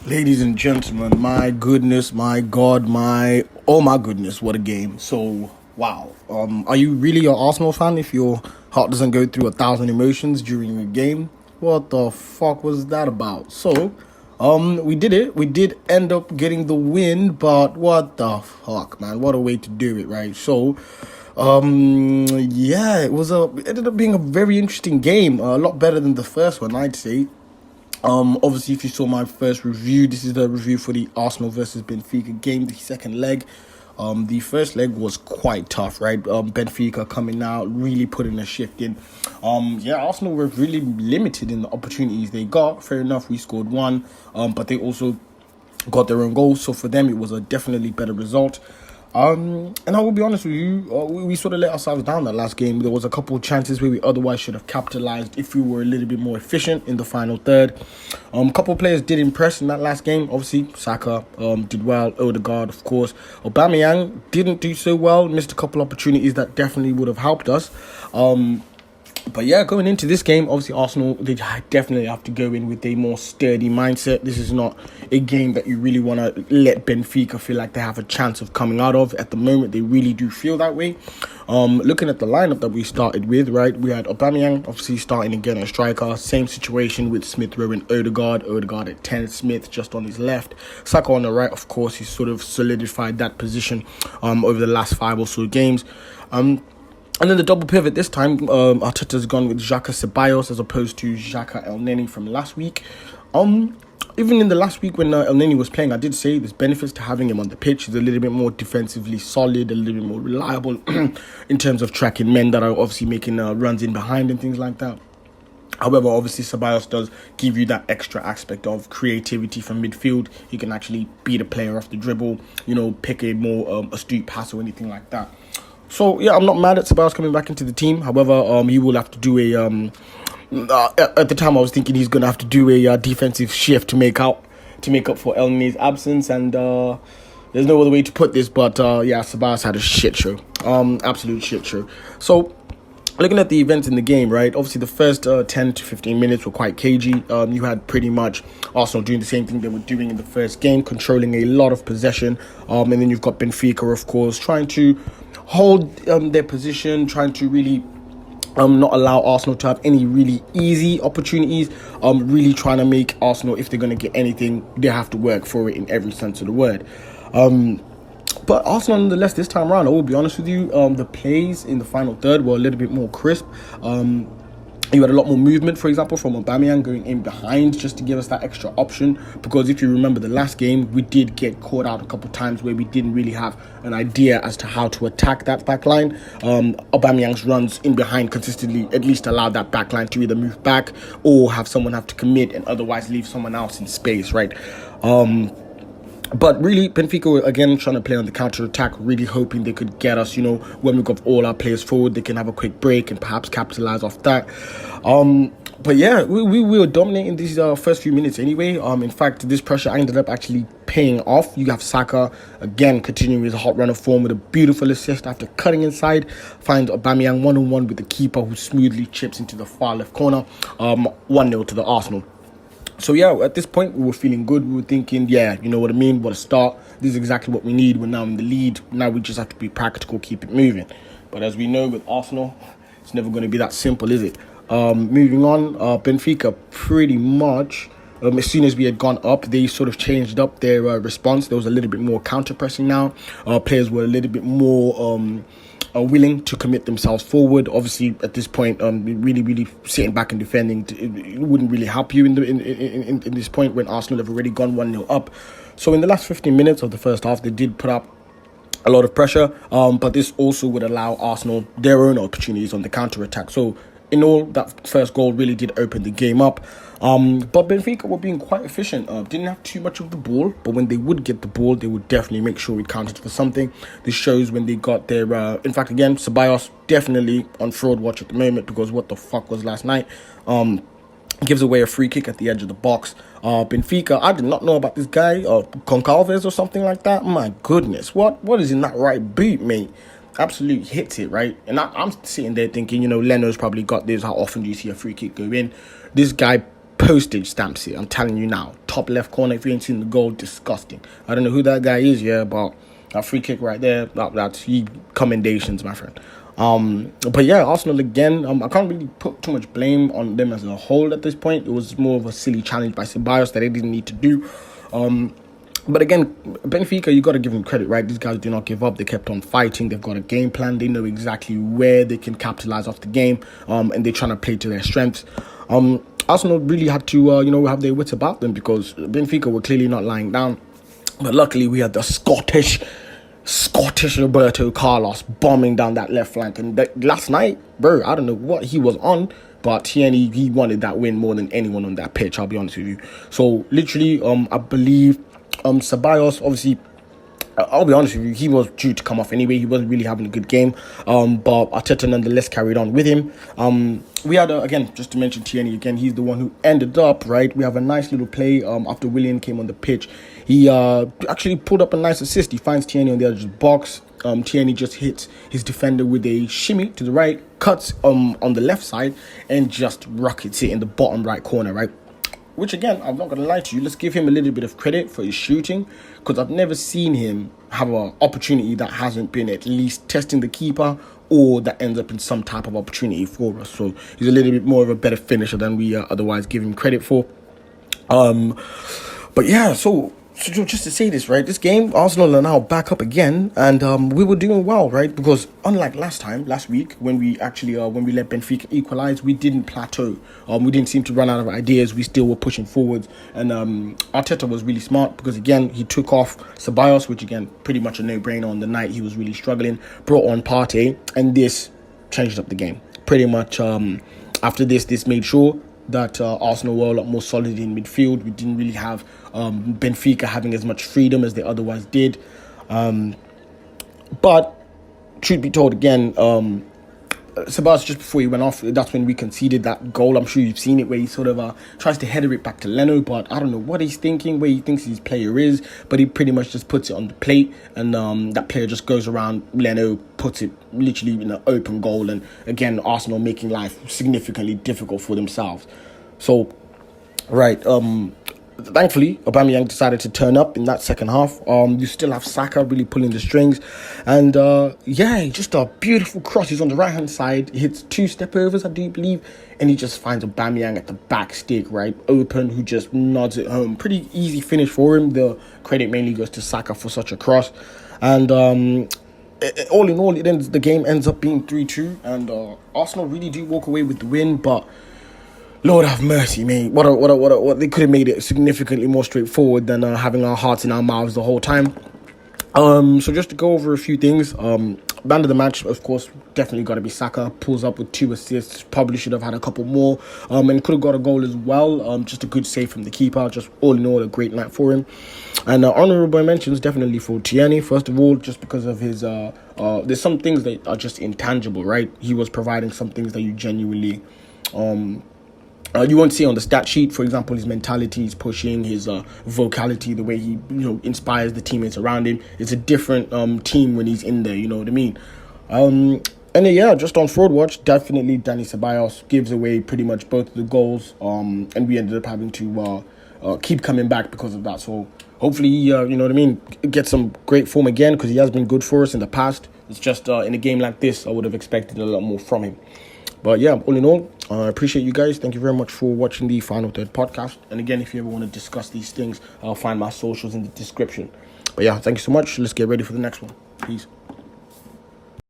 Ladies and gentlemen, my goodness, my God, oh my goodness, what a game. So, wow. Are you really an Arsenal fan if your heart doesn't go through 1,000 emotions during a game? What the fuck was that about? So, we did it. We did end up getting the win, but what the fuck, man? What a way to do it, right? So, yeah, it ended up being a very interesting game. A lot better than the first one, I'd say. Obviously, if you saw my first review, this is the review for the Arsenal versus Benfica game, the second leg. The first leg was quite tough, right? Benfica coming out, really putting a shift in. Arsenal were really limited in the opportunities they got. Fair enough, we scored one, but they also got their own goals. So for them, it was a definitely better result. And I will be honest with you, we sort of let ourselves down that last game. There was a couple of chances where we otherwise should have capitalized if we were a little bit more efficient in the final third. A couple of players did impress in that last game. Obviously, Saka did well. Odegaard, of course. Aubameyang didn't do so well. Missed a couple opportunities that definitely would have helped us. But yeah, going into this game, obviously Arsenal, they definitely have to go in with a more sturdy mindset. This is not a game that you really want to let Benfica feel like they have a chance of coming out of. At the moment, they really do feel that way. Looking at the lineup that we started with, right, we had Aubameyang obviously starting again as striker. Same situation with Smith Rowe and Odegaard. Odegaard at 10, Smith just on his left. Saka on the right, of course, he's sort of solidified that position over the last 5 or so games. And then the double pivot this time, Arteta's gone with Xhaka Ceballos as opposed to Xhaka Elneny from last week. Even in the last week when Elneny was playing, I did say there's benefits to having him on the pitch. He's a little bit more defensively solid, a little bit more reliable in terms of tracking men that are obviously making runs in behind and things like that. However, obviously, Ceballos does give you that extra aspect of creativity from midfield. He can actually beat a player off the dribble, pick a more astute pass or anything like that. So, yeah, I'm not mad at Ceballos coming back into the team. However, he will have to do at the time, I was thinking he's going to have to do a defensive shift to make up for Elneny's absence. And there's no other way to put this. But, Ceballos had a shit show. Absolute shit show. So, looking at the events in the game, right, obviously the first 10 to 15 minutes were quite cagey. You had pretty much Arsenal doing the same thing they were doing in the first game, controlling a lot of possession. And then you've got Benfica, of course, trying to hold their position, trying to really not allow Arsenal to have any really easy opportunities. Really trying to make Arsenal, if they're going to get anything, they have to work for it in every sense of the word. But Arsenal, nonetheless, this time around, I will be honest with you, the plays in the final third were a little bit more crisp. You had a lot more movement, for example, from Aubameyang going in behind just to give us that extra option. Because if you remember the last game, we did get caught out a couple of times where we didn't really have an idea as to how to attack that back line. Aubameyang's runs in behind consistently at least allowed that back line to either move back or have someone have to commit and otherwise leave someone else in space, right? But really, Benfica were again trying to play on the counter-attack, really hoping they could get us, when we got all our players forward, they can have a quick break and perhaps capitalize off that. But yeah, we were dominating these first few minutes anyway. In fact, this pressure ended up actually paying off. You have Saka, again, continuing his hot run of form with a beautiful assist after cutting inside. Finds Aubameyang one-on-one with the keeper who smoothly chips into the far left corner. 1-0 to the Arsenal. So, yeah, at this point, we were feeling good. We were thinking, yeah, you know what I mean? What a start. This is exactly what we need. We're now in the lead. Now we just have to be practical, keep it moving. But as we know with Arsenal, it's never going to be that simple, is it? Moving on, Benfica pretty much, as soon as we had gone up, they sort of changed up their response. There was a little bit more counter-pressing now. Players were a little bit more willing to commit themselves forward. Obviously, at this point, really sitting back and defending, it wouldn't really help you in this point when Arsenal have already gone 1-0 up. So in the last 15 minutes of the first half, they did put up a lot of pressure, but this also would allow Arsenal their own opportunities on the counter-attack. So in all, that first goal really did open the game up. But Benfica were being quite efficient. Didn't have too much of the ball, but when they would get the ball, they would definitely make sure it counted for something. This shows when they got their... in fact, again, Ceballos definitely on fraud watch at the moment because what the fuck was last night? Gives away a free kick at the edge of the box. Benfica, I did not know about this guy, Goncalves or something like that. My goodness, what is in that right boot, mate? Absolutely hits it, right? And I'm sitting there thinking, Leno's probably got this. How often do you see a free kick go in? This guy postage stamps here. I'm telling you now. Top left corner, if you ain't seen the goal, disgusting. I don't know who that guy is, yeah, but that free kick right there, that's commendations, my friend. But yeah, Arsenal again, I can't really put too much blame on them as a whole at this point. It was more of a silly challenge by Ceballos that they didn't need to do. But again, Benfica, you got to give them credit, right? These guys do not give up. They kept on fighting. They've got a game plan. They know exactly where they can capitalize off the game, and they're trying to play to their strengths. Arsenal really had to, have their wits about them because Benfica were clearly not lying down. But luckily, we had the Scottish Roberto Carlos bombing down that left flank. And last night, bro, I don't know what he was on, but he wanted that win more than anyone on that pitch, I'll be honest with you. So, literally, I believe Ceballos, obviously, I'll be honest with you, he was due to come off anyway. He wasn't really having a good game. But Arteta nonetheless carried on with him. We had, again, just to mention Tierney again, he's the one who ended up, right? We have a nice little play after Willian came on the pitch. He actually pulled up a nice assist. He finds Tierney on the edge of the box. Tierney just hits his defender with a shimmy to the right, cuts on the left side, and just rockets it in the bottom right corner, right? Which, again, I'm not going to lie to you, let's give him a little bit of credit for his shooting, because I've never seen him have an opportunity that hasn't been at least testing the keeper or that ends up in some type of opportunity for us. So he's a little bit more of a better finisher than we otherwise give him credit for. But yeah, so just to say this, right, this game, Arsenal are now back up again, and we were doing well, right, because unlike last week, when we actually, when we let Benfica equalise, we didn't plateau, we didn't seem to run out of ideas, we still were pushing forwards, and Arteta was really smart, because again, he took off Ceballos, which again, pretty much a no-brainer on the night, he was really struggling, brought on Partey, and this changed up the game, pretty much. After this made sure that Arsenal were a lot more solid in midfield. We didn't really have Benfica having as much freedom as they otherwise did. But truth be told, again, Ceballos, just before he went off, that's when we conceded that goal. I'm sure you've seen it, where he sort of tries to header it back to Leno, but I don't know what he's thinking, where he thinks his player is, but he pretty much just puts it on the plate, and that player just goes around Leno, puts it literally in an open goal, and again, Arsenal making life significantly difficult for themselves. So, right, thankfully, Aubameyang decided to turn up in that second half. You still have Saka really pulling the strings. And, just a beautiful cross. He's on the right-hand side. He hits 2 step-overs, I do believe. And he just finds Aubameyang at the back stick, right? Open, who just nods it home. Pretty easy finish for him. The credit mainly goes to Saka for such a cross. And all in all, the game ends up being 3-2. And Arsenal really do walk away with the win, but Lord have mercy, mate. What they could have made it significantly more straightforward than having our hearts in our mouths the whole time. So just to go over a few things. Man of the match, of course, definitely got to be Saka. Pulls up with 2 assists. Probably should have had a couple more. And could have got a goal as well. Just a good save from the keeper. Just all in all, a great night for him. And honourable mentions definitely for Tierney. First of all, just because of his... there's some things that are just intangible, right? He was providing some things that you genuinely... you won't see on the stat sheet, for example, his mentality, his pushing, his vocality, the way he inspires the teammates around him. It's a different team when he's in there, you know what I mean? Just on Fraud Watch, definitely Danny Ceballos gives away pretty much both of the goals, and we ended up having to keep coming back because of that. So hopefully, get some great form again, because he has been good for us in the past. It's just in a game like this, I would have expected a lot more from him. But yeah, all in all, I appreciate you guys. Thank you very much for watching the Final Third podcast. And again, if you ever want to discuss these things, I'll find my socials in the description. But yeah, thank you so much. Let's get ready for the next one. Peace.